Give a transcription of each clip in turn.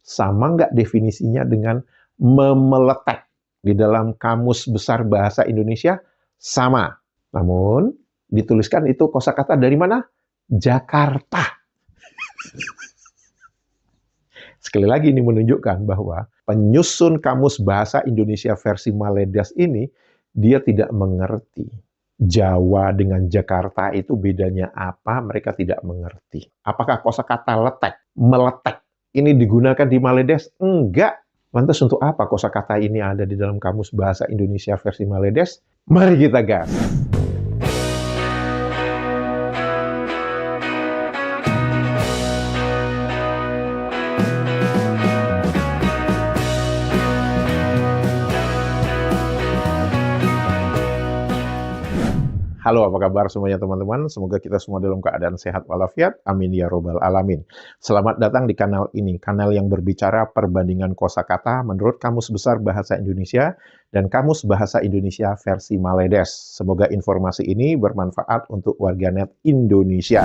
Sama nggak definisinya dengan memeletek? Di dalam Kamus Besar Bahasa Indonesia sama. Namun dituliskan itu kosakata dari mana? Jakarta. Sekali lagi ini menunjukkan bahwa penyusun Kamus Bahasa Indonesia versi Maledes ini dia tidak mengerti. Jawa dengan Jakarta itu bedanya apa? Mereka tidak mengerti. Apakah kosakata letek, meletek ini digunakan di Maledes? Enggak. Lantas untuk apa kosakata ini ada di dalam Kamus Bahasa Indonesia versi Maledes? Mari kita gas. Halo, apa kabar semuanya teman-teman? Semoga kita semua dalam keadaan sehat walafiat. Amin ya robbal alamin. Selamat datang di kanal ini, kanal yang berbicara perbandingan kosakata menurut Kamus Besar Bahasa Indonesia dan Kamus Bahasa Indonesia versi Maledes. Semoga informasi ini bermanfaat untuk warganet Indonesia.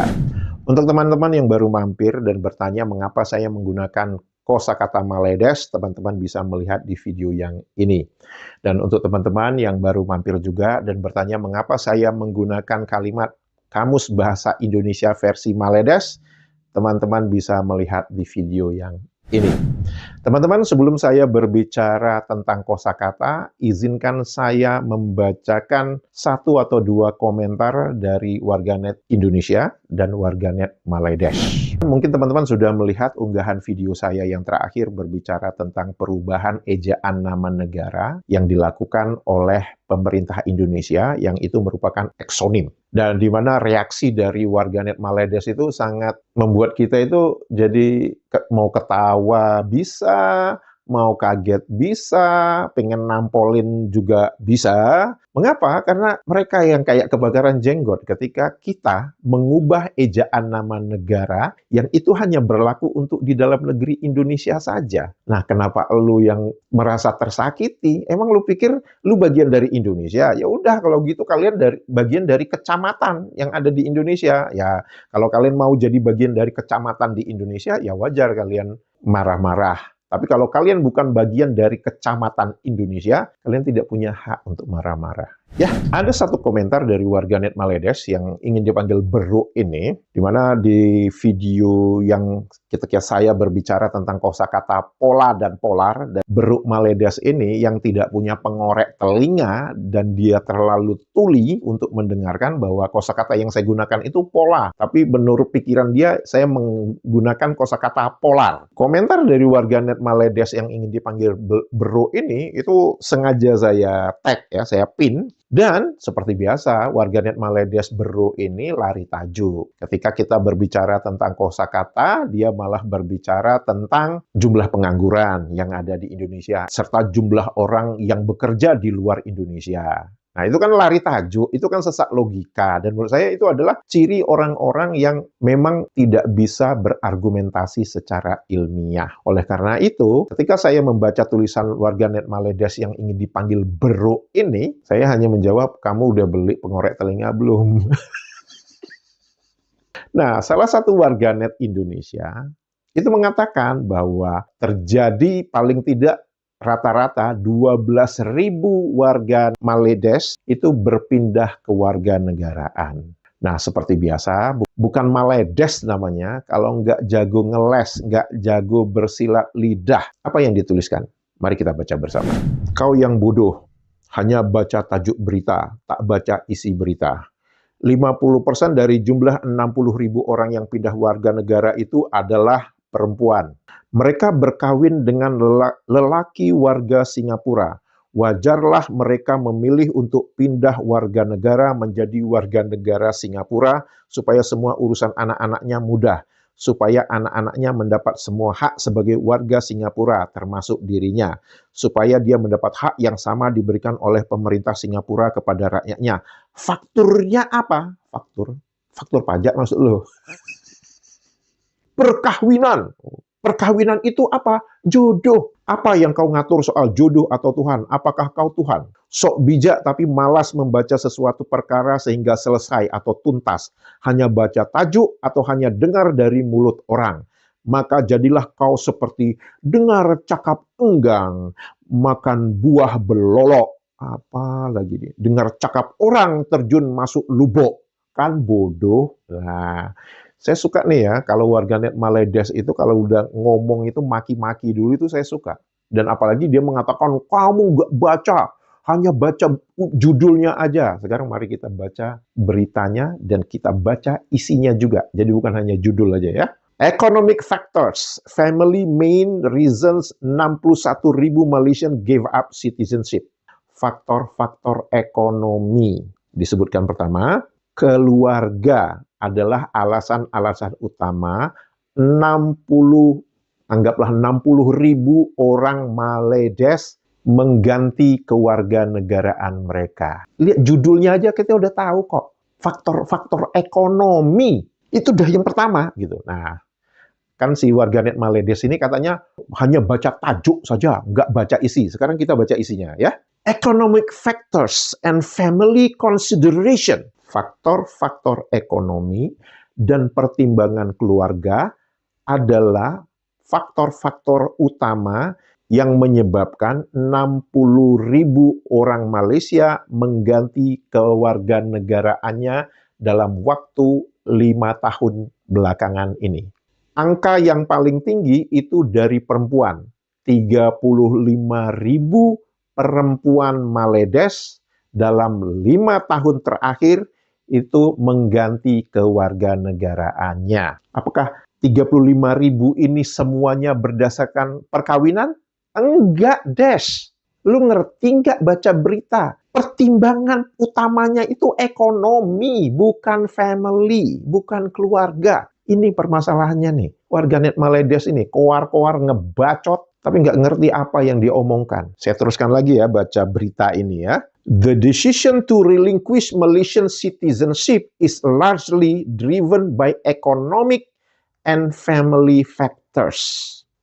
Untuk teman-teman yang baru mampir dan bertanya mengapa saya menggunakan kosakata Maledes, teman-teman bisa melihat di video yang ini. Dan untuk teman-teman yang baru mampir juga dan bertanya mengapa saya menggunakan kalimat Kamus Bahasa Indonesia versi Maledes, teman-teman bisa melihat di video yang ini. Teman-teman, sebelum saya berbicara tentang kosakata, izinkan saya membacakan satu atau dua komentar dari warganet Indonesia dan warganet Maledes. Mungkin teman-teman sudah melihat unggahan video saya yang terakhir berbicara tentang perubahan ejaan nama negara yang dilakukan oleh pemerintah Indonesia, yang itu merupakan eksonim. Dan di mana reaksi dari warganet Maledes itu sangat membuat kita itu jadi mau ketawa bisa, mau kaget bisa, pengen nampolin juga bisa. Mengapa? Karena mereka yang kayak kebakaran jenggot ketika kita mengubah ejaan nama negara yang itu hanya berlaku untuk di dalam negeri Indonesia saja. Nah, kenapa lu yang merasa tersakiti? Emang lu pikir lu bagian dari Indonesia? Ya udah, kalau gitu kalian bagian dari kecamatan yang ada di Indonesia. Ya, kalau kalian mau jadi bagian dari kecamatan di Indonesia, ya wajar kalian marah-marah. Tapi kalau kalian bukan bagian dari kecamatan Indonesia, kalian tidak punya hak untuk marah-marah. Ya, ada satu komentar dari warganet Maledes yang ingin dipanggil Bro ini, di mana di video yang ketika saya berbicara tentang kosakata pola dan polar, dan Bro Maledes ini yang tidak punya pengorek telinga dan dia terlalu tuli untuk mendengarkan bahwa kosakata yang saya gunakan itu pola, tapi menurut pikiran dia saya menggunakan kosakata polar. Komentar dari warganet Maledes yang ingin dipanggil Bro ini itu sengaja saya tag ya, saya pin. Dan seperti biasa, warganet Maledes Bro ini lari tajuk. Ketika kita berbicara tentang kosakata, dia malah berbicara tentang jumlah pengangguran yang ada di Indonesia, serta jumlah orang yang bekerja di luar Indonesia. Nah, itu kan lari tajuk, itu kan sesak logika. Dan menurut saya itu adalah ciri orang-orang yang memang tidak bisa berargumentasi secara ilmiah. Oleh karena itu, ketika saya membaca tulisan warganet Maledes yang ingin dipanggil Bro ini, saya hanya menjawab, kamu udah beli pengorek telinga belum? Nah, salah satu warganet Indonesia itu mengatakan bahwa terjadi paling tidak rata-rata 12.000 warga Maledes itu berpindah ke warga negaraan. Nah, seperti biasa, bukan Maledes namanya, kalau nggak jago ngeles, nggak jago bersilat lidah. Apa yang dituliskan? Mari kita baca bersama. Kau yang bodoh, hanya baca tajuk berita, tak baca isi berita. 50% dari jumlah 60.000 orang yang pindah warga negara itu adalah perempuan. Mereka berkawin dengan lelaki warga Singapura. Wajarlah mereka memilih untuk pindah warga negara menjadi warga negara Singapura supaya semua urusan anak-anaknya mudah. Supaya anak-anaknya mendapat semua hak sebagai warga Singapura, termasuk dirinya. Supaya dia mendapat hak yang sama diberikan oleh pemerintah Singapura kepada rakyatnya. Fakturnya apa? Faktur pajak maksud lo. Perkawinan. Perkawinan itu apa? Jodoh. Apa yang kau ngatur soal jodoh atau Tuhan? Apakah kau Tuhan? Sok bijak tapi malas membaca sesuatu perkara sehingga selesai atau tuntas. Hanya baca tajuk atau hanya dengar dari mulut orang. maka jadilah kau seperti dengar cakap enggang, makan buah belolok. Apa lagi nih? Dengar cakap orang terjun masuk lubuk. Kan bodoh. Nah, saya suka nih ya, kalau warganet Maledes itu kalau udah ngomong itu maki-maki dulu itu saya suka. Dan apalagi dia mengatakan, kamu nggak baca, hanya baca judulnya aja. Sekarang mari kita baca beritanya dan kita baca isinya juga. Jadi bukan hanya judul aja ya. Economic factors, family main reasons 61.000 Malaysian gave up citizenship. Faktor-faktor ekonomi. Disebutkan pertama, keluarga adalah alasan-alasan utama 60, anggaplah 60.000 orang Maledes mengganti kewarganegaraan mereka. Lihat judulnya aja kita udah tahu kok. Faktor-faktor ekonomi. Itu udah yang pertama gitu. Nah, kan si warganet Maledes ini katanya hanya baca tajuk saja, nggak baca isi. Sekarang kita baca isinya ya. Economic factors and family consideration. Faktor-faktor ekonomi dan pertimbangan keluarga adalah faktor-faktor utama yang menyebabkan 60.000 orang Malaysia mengganti kewarganegaraannya dalam waktu 5 tahun belakangan ini. Angka yang paling tinggi itu dari perempuan. 35.000 perempuan Maledes dalam 5 tahun terakhir itu mengganti kewarganegaraannya. Apakah 35.000 ini semuanya berdasarkan perkawinan? Enggak, Des. Lu ngerti nggak baca berita? Pertimbangan utamanya itu ekonomi, bukan family, bukan keluarga. Ini permasalahannya nih. Warganet Maledes ini koar-koar ngebacot, tapi nggak ngerti apa yang diomongkan. Saya teruskan lagi ya, baca berita ini ya. The decision to relinquish Malaysian citizenship is largely driven by economic and family factors.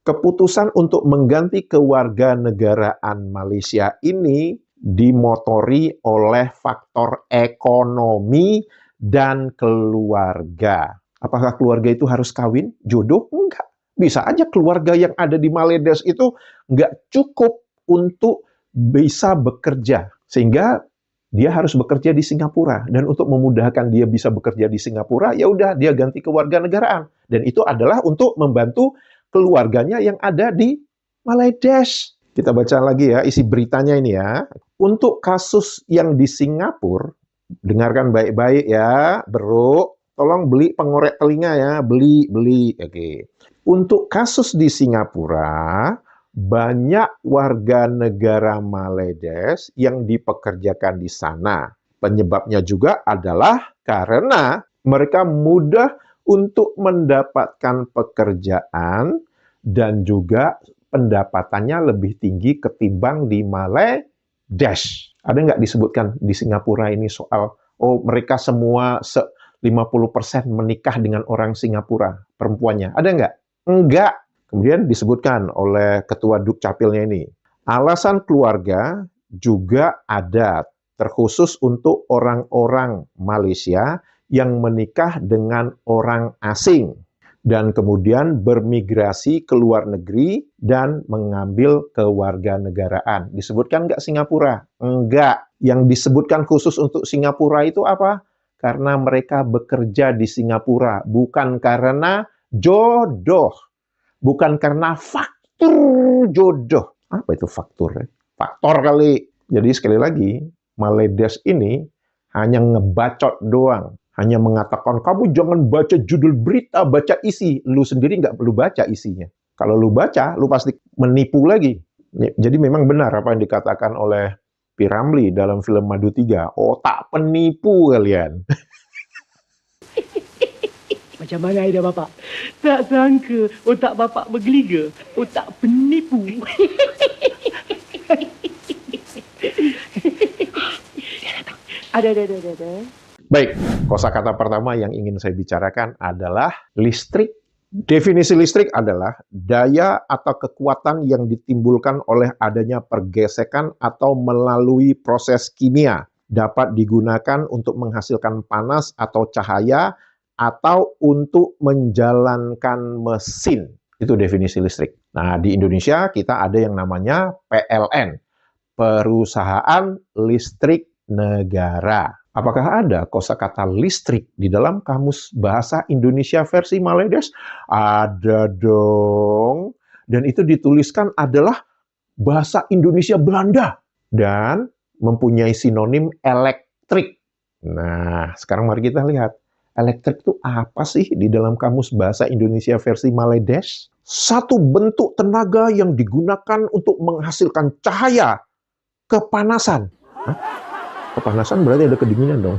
Keputusan untuk mengganti kewarganegaraan Malaysia ini dimotori oleh faktor ekonomi dan keluarga. Apakah keluarga itu harus kawin? Jodoh? Enggak. Bisa aja keluarga yang ada di Maledes itu nggak cukup untuk bisa bekerja. Sehingga dia harus bekerja di Singapura. Dan untuk memudahkan dia bisa bekerja di Singapura, ya udah dia ganti kewarganegaraan. Dan itu adalah untuk membantu keluarganya yang ada di Maledes. Kita baca lagi ya, isi beritanya ini ya. Untuk kasus yang di Singapura, dengarkan baik-baik ya, bro. Tolong beli pengorek telinga ya, beli. Oke. Untuk kasus di Singapura, banyak warga negara Maledes yang dipekerjakan di sana. Penyebabnya juga adalah karena mereka mudah untuk mendapatkan pekerjaan dan juga pendapatannya lebih tinggi ketimbang di Maledes. Ada nggak disebutkan di Singapura ini soal, mereka semua 50% menikah dengan orang Singapura, perempuannya. Ada nggak? Enggak. Kemudian disebutkan oleh ketua Dukcapilnya ini, alasan keluarga juga ada, terkhusus untuk orang-orang Malaysia yang menikah dengan orang asing dan kemudian bermigrasi ke luar negeri dan mengambil kewarganegaraan. Disebutkan nggak Singapura? Enggak. Yang disebutkan khusus untuk Singapura itu apa? Karena mereka bekerja di Singapura, bukan karena jodoh. Bukan karena faktor jodoh. Apa itu faktor? Faktor kali. Jadi sekali lagi, Maledes ini hanya ngebacot doang. Hanya mengatakan, kamu jangan baca judul berita, baca isi. Lu sendiri nggak perlu baca isinya. Kalau lu baca, lu pasti menipu lagi. Jadi memang benar apa yang dikatakan oleh P. Ramlee dalam film Madu 3. Otak penipu kalian. Macam mana idea bapak? Tak sangka otak bapak bergeliga. Otak penipu. Ada. Baik, kosakata pertama yang ingin saya bicarakan adalah listrik. Definisi listrik adalah daya atau kekuatan yang ditimbulkan oleh adanya pergesekan atau melalui proses kimia. Dapat digunakan untuk menghasilkan panas atau cahaya atau untuk menjalankan mesin. Itu definisi listrik. Nah, di Indonesia kita ada yang namanya PLN, Perusahaan Listrik Negara. Apakah ada kosakata listrik di dalam Kamus Bahasa Indonesia versi Maledes? Ada dong. Dan itu dituliskan adalah bahasa Indonesia Belanda dan mempunyai sinonim elektrik. Nah, sekarang mari kita lihat. Elektrik itu apa sih di dalam Kamus Bahasa Indonesia versi Maledes? Satu bentuk tenaga yang digunakan untuk menghasilkan cahaya, kepanasan. Hah? Kepanasan berarti ada kedinginan dong.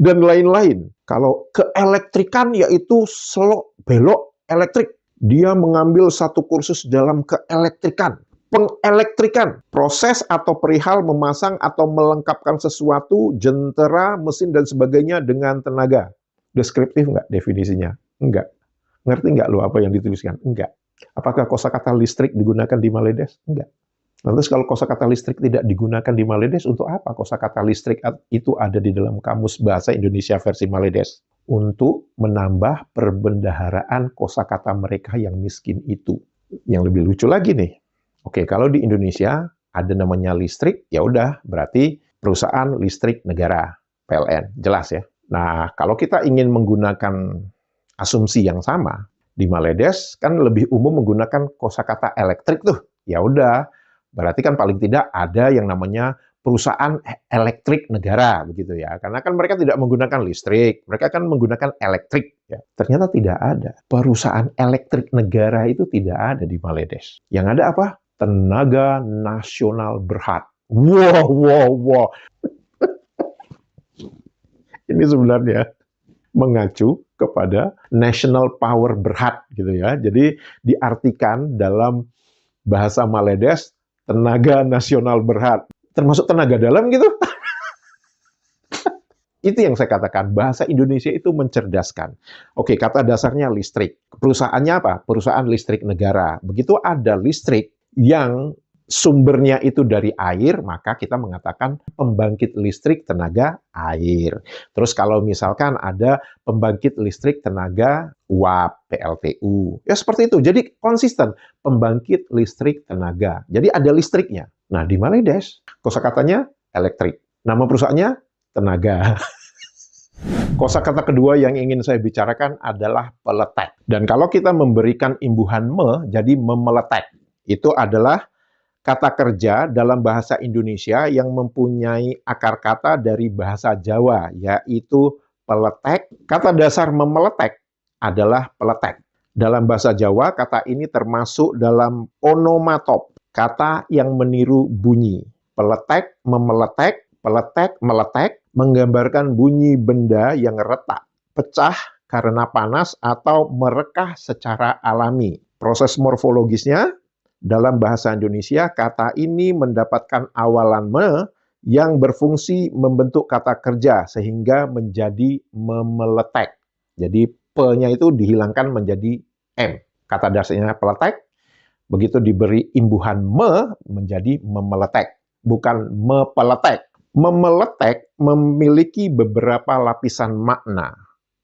Dan lain-lain. Kalau keelektrikan yaitu selok belok elektrik. Dia mengambil satu kursus dalam keelektrikan. Pengelektrikan, proses atau perihal memasang atau melengkapkan sesuatu, jentera, mesin, dan sebagainya dengan tenaga. Deskriptif nggak definisinya? Enggak. Ngerti nggak lo apa yang dituliskan? Enggak. Apakah kosakata listrik digunakan di Maledes? Enggak. Lantas kalau kosakata listrik tidak digunakan di Maledes, untuk apa kosakata listrik itu ada di dalam Kamus Bahasa Indonesia versi Maledes? Untuk menambah perbendaharaan kosakata mereka yang miskin itu. Yang lebih lucu lagi nih. Oke, kalau di Indonesia ada namanya listrik, ya udah berarti Perusahaan Listrik Negara, PLN. Jelas ya. Nah, kalau kita ingin menggunakan asumsi yang sama, di Maledes kan lebih umum menggunakan kosakata elektrik tuh. Ya udah, berarti kan paling tidak ada yang namanya perusahaan elektrik negara, begitu ya. Karena kan mereka tidak menggunakan listrik, mereka kan menggunakan elektrik. Ya. Ternyata tidak ada. Perusahaan elektrik negara itu tidak ada di Maledes. Yang ada apa? Tenaga Nasional Berhad. Wow. Ini sebenarnya mengacu kepada National Power Berhad, gitu ya. Jadi diartikan dalam bahasa Maledes, Tenaga Nasional Berhad. Termasuk tenaga dalam gitu. Itu yang saya katakan, bahasa Indonesia itu mencerdaskan. Oke, kata dasarnya listrik. Perusahaannya apa? Perusahaan listrik negara. Begitu ada listrik yang sumbernya itu dari air, maka kita mengatakan pembangkit listrik tenaga air. Terus kalau misalkan ada pembangkit listrik tenaga uap, PLTU. Ya seperti itu. Jadi konsisten. Pembangkit listrik tenaga. Jadi ada listriknya. Nah, di Maledes, kosakatanya elektrik. Nama perusahaannya tenaga. Kosakata kedua yang ingin saya bicarakan adalah peletek. Dan kalau kita memberikan imbuhan me, jadi memeletek. Itu adalah kata kerja dalam bahasa Indonesia yang mempunyai akar kata dari bahasa Jawa, yaitu peletek. Kata dasar memeletek adalah peletek. Dalam bahasa Jawa, kata ini termasuk dalam onomatop, kata yang meniru bunyi. Peletek, memeletek, peletek, meletek, menggambarkan bunyi benda yang retak, pecah karena panas, atau merekah secara alami. Proses morfologisnya, dalam bahasa Indonesia, kata ini mendapatkan awalan me yang berfungsi membentuk kata kerja, sehingga menjadi memeletek. Jadi, P-nya itu dihilangkan menjadi M. Kata dasarnya peletek, begitu diberi imbuhan me, menjadi memeletek. Bukan mepeletek. Memeletek memiliki beberapa lapisan makna.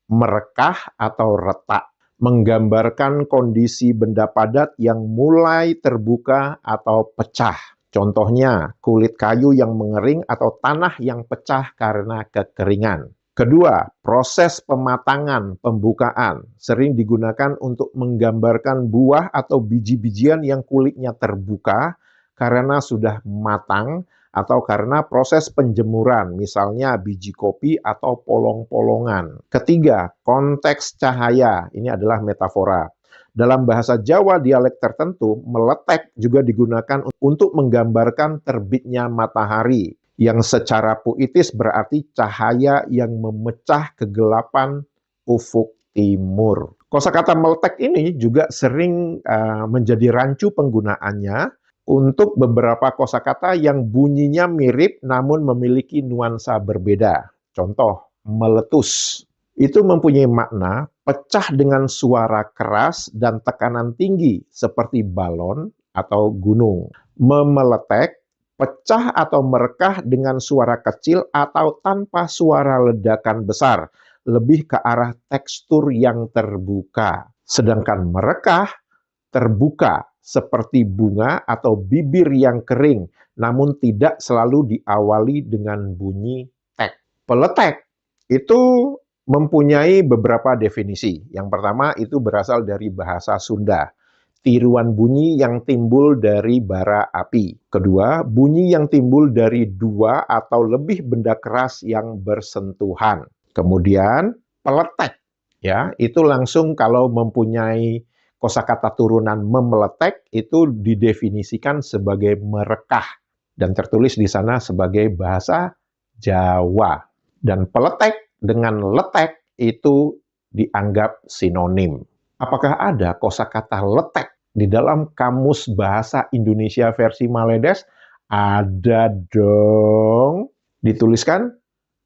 Merekah atau retak. Menggambarkan kondisi benda padat yang mulai terbuka atau pecah. Contohnya, kulit kayu yang mengering atau tanah yang pecah karena kekeringan. Kedua, proses pematangan, pembukaan, sering digunakan untuk menggambarkan buah atau biji-bijian yang kulitnya terbuka karena sudah matang atau karena proses penjemuran, misalnya biji kopi atau polong-polongan. Ketiga, konteks cahaya, ini adalah metafora. Dalam bahasa Jawa dialek tertentu, meletek juga digunakan untuk menggambarkan terbitnya matahari, yang secara puitis berarti cahaya yang memecah kegelapan ufuk timur. Kosakata meletek ini juga sering menjadi rancu penggunaannya untuk beberapa kosakata yang bunyinya mirip namun memiliki nuansa berbeda. Contoh, meletus. Itu mempunyai makna pecah dengan suara keras dan tekanan tinggi seperti balon atau gunung. Memeletek, pecah atau merekah dengan suara kecil atau tanpa suara ledakan besar. lebih ke arah tekstur yang terbuka. Sedangkan merekah terbuka seperti bunga atau bibir yang kering, namun tidak selalu diawali dengan bunyi tek. Peletek itu mempunyai beberapa definisi. Yang pertama itu berasal dari bahasa Sunda. Tiruan bunyi yang timbul dari bara api. Kedua, bunyi yang timbul dari dua atau lebih benda keras yang bersentuhan. Kemudian, peletek. Ya, itu langsung kalau mempunyai kosakata turunan memeletek itu didefinisikan sebagai merekah dan tertulis di sana sebagai bahasa Jawa. Dan peletek dengan letek itu dianggap sinonim. Apakah ada kosakata letek di dalam Kamus Bahasa Indonesia versi Maledes? Ada dong. Dituliskan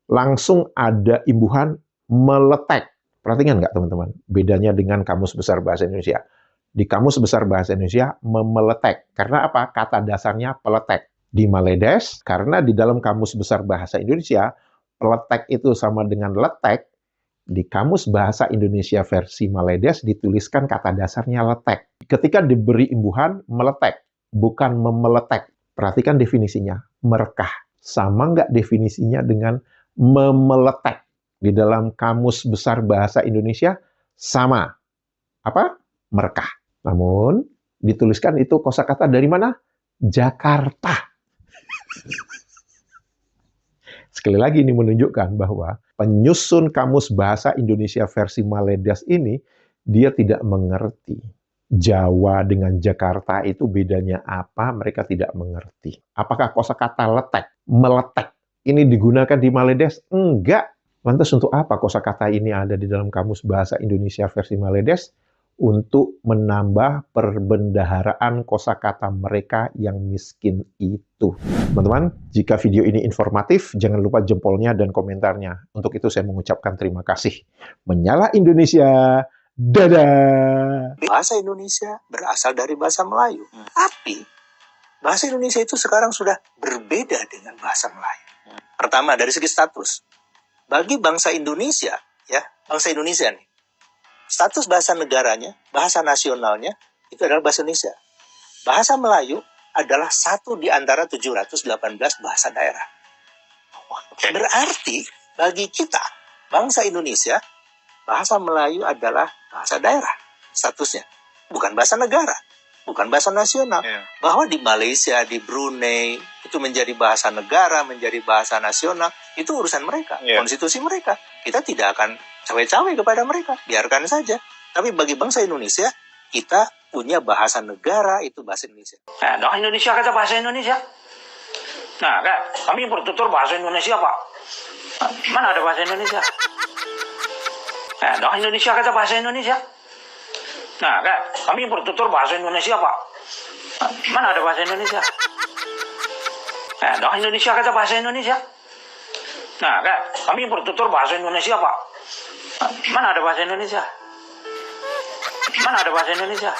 langsung ada imbuhan meletek. Perhatikan nggak teman-teman? Bedanya dengan Kamus Besar Bahasa Indonesia. Di Kamus Besar Bahasa Indonesia memeletek. Karena apa? Kata dasarnya peletek. Di Maledes, karena di dalam Kamus Besar Bahasa Indonesia, peletek itu sama dengan letek. Di Kamus Bahasa Indonesia versi Maledes dituliskan kata dasarnya letek. Ketika diberi imbuhan, meletek, bukan memeletek. Perhatikan definisinya, merekah. Sama nggak definisinya dengan memeletek? Di dalam Kamus Besar Bahasa Indonesia, sama. Apa? Merekah. Namun, dituliskan itu kosakata dari mana? Jakarta. Sekali lagi ini menunjukkan bahwa penyusun Kamus Bahasa Indonesia versi Maledes ini, dia tidak mengerti. Jawa dengan Jakarta itu bedanya apa, mereka tidak mengerti. Apakah kosakata letek, meletek, ini digunakan di Maledes? Enggak. Lantas untuk apa kosakata ini ada di dalam Kamus Bahasa Indonesia versi Maledes? Untuk menambah perbendaharaan kosakata mereka yang miskin itu. Teman-teman, jika video ini informatif, jangan lupa jempolnya dan komentarnya. Untuk itu saya mengucapkan terima kasih. Menyala Indonesia, dadah! Bahasa Indonesia berasal dari bahasa Melayu. Tapi, bahasa Indonesia itu sekarang sudah berbeda dengan bahasa Melayu. Pertama, dari segi status. Bagi bangsa Indonesia, ya, bangsa Indonesia nih, status bahasa negaranya, bahasa nasionalnya, itu adalah bahasa Indonesia. Bahasa Melayu adalah satu di antara 718 bahasa daerah. Berarti, bagi kita, bangsa Indonesia, bahasa Melayu adalah bahasa daerah statusnya. Bukan bahasa negara, bukan bahasa nasional. Bahwa di Malaysia, di Brunei, itu menjadi bahasa negara, menjadi bahasa nasional, itu urusan mereka, konstitusi mereka. Kita tidak akan cawe-cawe kepada mereka, biarkan saja. Tapi bagi bangsa Indonesia, kita punya bahasa negara, itu bahasa Indonesia. Nah, dong Indonesia kata bahasa Indonesia. Nah, kan, kami bertutur bahasa Indonesia, Pak. Mana ada bahasa Indonesia? Nah, dong Indonesia kata bahasa Indonesia. Nah, kan, kami bertutur bahasa Indonesia, Pak. Mana ada bahasa Indonesia? Nah, dong Indonesia kata bahasa Indonesia. Nah, kan, kami bertutur bahasa Indonesia, Pak. Mana ada bahasa Indonesia? Mana ada bahasa Indonesia?